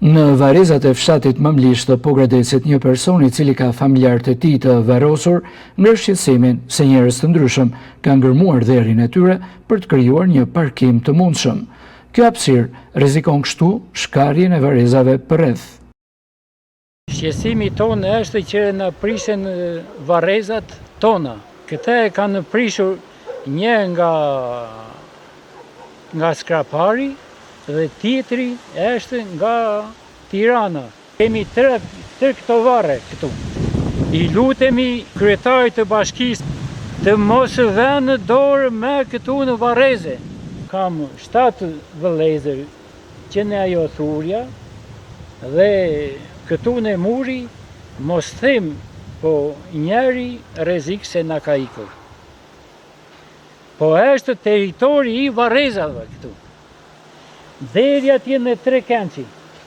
Në varrezat e fshatit Mamlish të Pogradesit, një person I cili ka familjarët e tij të varrosur ngre shqetësimin se njerëz të ndryshëm kanë ngërmuar dherin e tyre për të krijuar një parkim të mundshëm. Kjo hapësirë rrezikon kështu shkarjen e varrezave përreth. Shqetësimi tonë është që na prishin varrezat tona. Këta e kanë prishur një nga Skrapari dhe tjetri është nga Tirana. Kemi tre këto varre këtu. I lutemi kryetarit të bashkisë të mos vënë dorë me këtu në varreze. Kam 7 vëllezër që në ajo thurja dhe këtu në muri mos them, po njeri rrezik se na ka ikur. Po është territori I varrezave këtu. Deri atje në Trekençi.